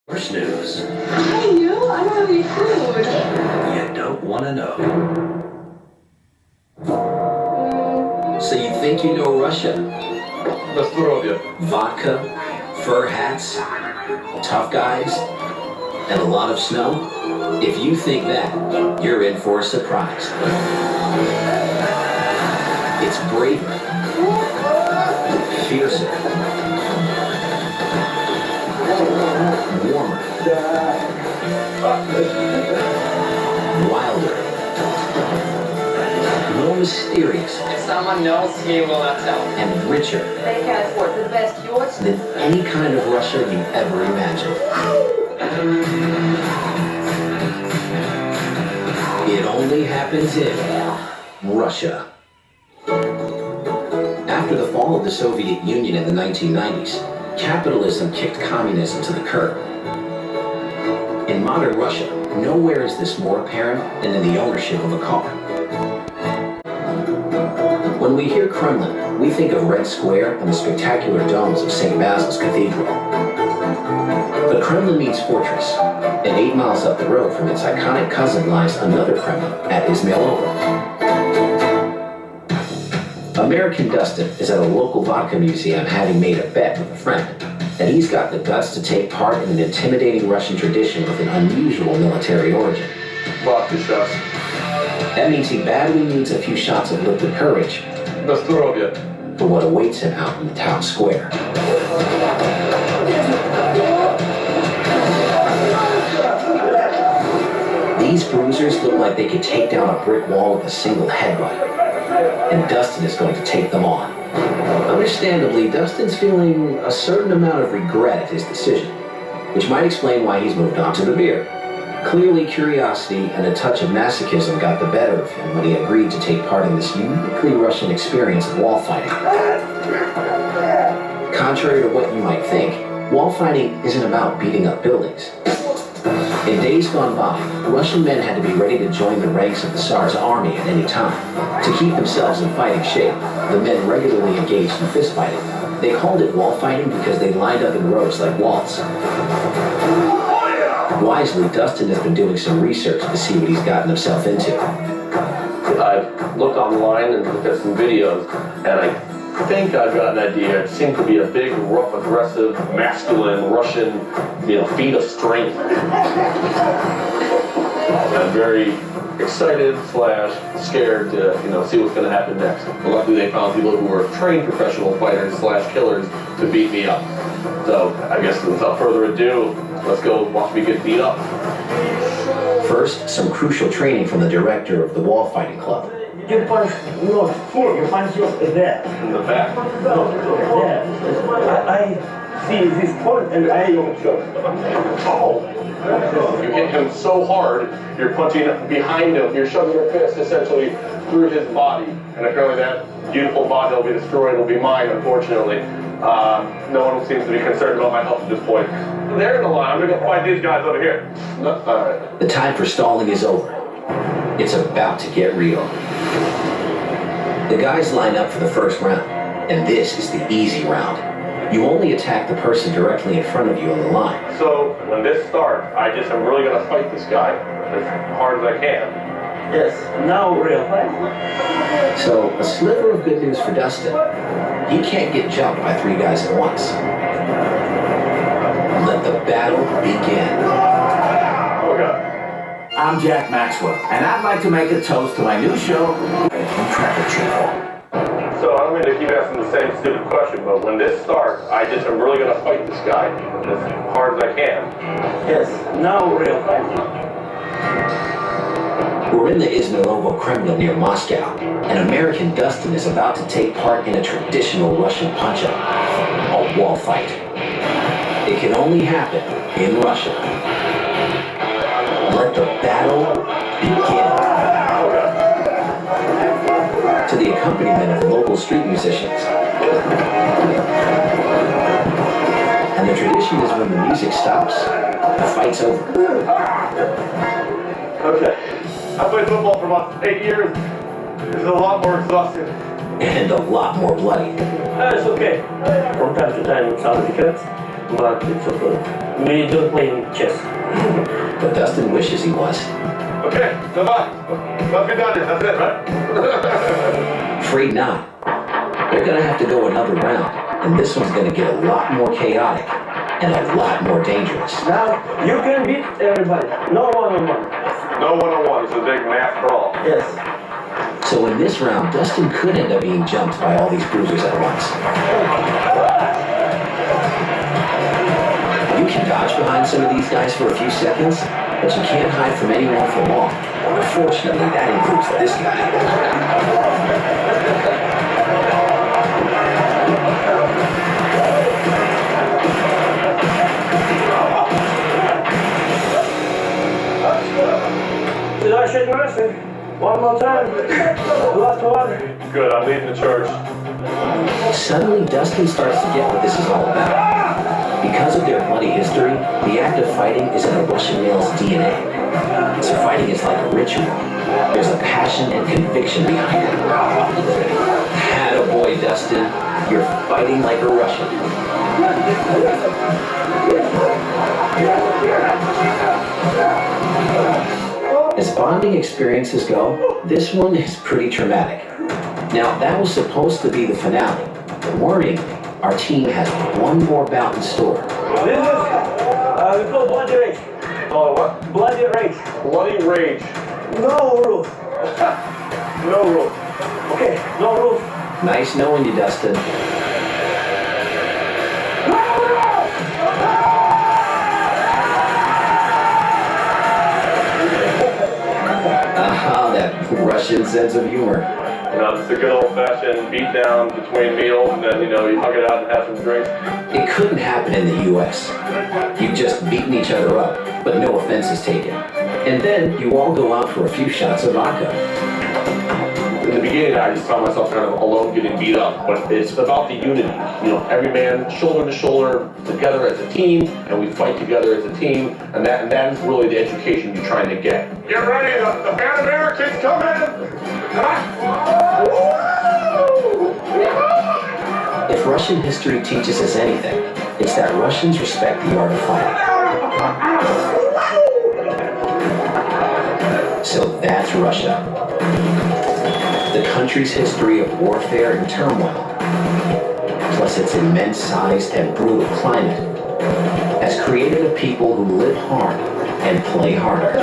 Worst news. Hey, you, I don't have any food. You don't want to know. So you think you know Russia? Vodka, fur hats, tough guys, and a lot of snow? If you think that, you're in for a surprise. It's braver, fiercer, warmer, wilder, more mysterious. If someone knows, he will not tell. And richer. They can afford the best yachts Than any kind of Russia you ever imagined. It only happens in Russia. After the fall of the Soviet Union in the 1990s, capitalism kicked communism to the curb. In modern Russia, nowhere is this more apparent than in the ownership of a car. When we hear Kremlin, we think of Red Square and the spectacular domes of St. Basil's Cathedral. But Kremlin means fortress, and 8 miles up the road from its iconic cousin lies another Kremlin at Izmailova. American Dustin is at a local vodka museum having made a bet with a friend that he's got the guts to take part in an intimidating Russian tradition with an unusual military origin. Vodka shots. That means he badly needs a few shots of liquid courage for what awaits him out in the town square. These bruisers look like they could take down a brick wall with a single headbutt, and Dustin is going to take them on. Understandably, Dustin's feeling a certain amount of regret at his decision, which might explain why he's moved on to the beer. Clearly, curiosity and a touch of masochism got the better of him when he agreed to take part in this uniquely Russian experience of wall fighting. Contrary to what you might think, wall fighting isn't about beating up buildings. In days gone by, Russian men had to be ready to join the ranks of the Tsar's army at any time. To keep themselves in fighting shape, the men regularly engaged in fist fighting. They called it wall fighting because they lined up in rows like walls. Wisely, Dustin has been doing some research to see what he's gotten himself into. I've looked online and looked at some videos, and I think I've got an idea. It seems to be a big, rough, aggressive, masculine Russian, feat of strength. I'm very excited / scared to, see what's going to happen next. But luckily, they found people who were trained professional fighters / killers to beat me up. So I guess without further ado, let's go watch me get beat up. First, some crucial training from the director of the wall fighting club. You punch not full, you punch your there. In the back. No, there. I see this point and I shot. Oh! You hit him so hard, you're punching behind him. You're shoving your fist essentially through his body. And apparently that beautiful body will be destroyed, will be mine, unfortunately. No one seems to be concerned about my health at this point. They're in the line. I'm going to go fight these guys over here. All right. The time for stalling is over. It's about to get real. The guys line up for the first round, and this is the easy round. You only attack the person directly in front of you on the line. So when this starts, I'm really going to fight this guy as hard as I can. Yes, now real fight. So, a sliver of good news for Dustin. He can't get jumped by 3 guys at once. Let the battle begin. Oh, God. I'm Jack Maxwell, and I'd like to make a toast to my new show, Traffic Channel. So I don't mean to keep asking the same stupid question, but when this starts, I'm really going to fight this guy as hard as I can. Yes, now real fight. We're in the Izmailova Kremlin near Moscow, and American Dustin is about to take part in a traditional Russian punch-up, a wall fight. It can only happen in Russia. Let the battle begin. To the accompaniment of local street musicians. And the tradition is when the music stops, the fight's over. Okay. I played football for about 8 years. It's a lot more exhausting. And a lot more bloody. It's okay. From time to time, somebody cuts. but it's okay. We don't play chess. But Dustin wishes he was. Okay, so bye. Let's be done here. That's it, right? Afraid not. They're gonna have to go another round, and this one's gonna get a lot more chaotic and a lot more dangerous. Now you can beat everybody. No one-on-one. No one-on-one. It's a big math brawl. Yes. So in this round, Dustin could end up being jumped by all these bruisers at once. You can dodge behind some of these guys for a few seconds, but you can't hide from anyone for long. Unfortunately, that includes this guy. Did I show mercy? One more time. Last one. Good, I'm leading the charge. Suddenly, Dustin starts to get what this is all about. Because of their bloody history, the act of fighting is in a Russian male's DNA. So fighting is like a ritual. There's a passion and conviction behind it. Attaboy, Dustin. You're fighting like a Russian. As bonding experiences go, this one is pretty traumatic. Now, that was supposed to be the finale, but worryingly, our team has one more bout in store. This is, we call bloody rage. Oh, what? Bloody rage. Bloody rage. No rules. No rules. Okay, no rules. Nice knowing you, Dustin. Aha, that Russian sense of humor. You know, it's a good old-fashioned beat-down between meals, and then, you know, you hug it out and have some drinks. It couldn't happen in the U.S. You've just beaten each other up, but no offense is taken. And then you all go out for a few shots of vodka. In the beginning, I just found myself kind of alone getting beat up, but it's about the unity. You know, every man shoulder to shoulder together as a team, and we fight together as a team, and that is really the education you're trying to get. Get ready, the Pan American's coming! If Russian history teaches us anything, it's that Russians respect the art of fighting. So that's Russia. The country's history of warfare and turmoil, plus its immense size and brutal climate, has created a people who live hard and play harder.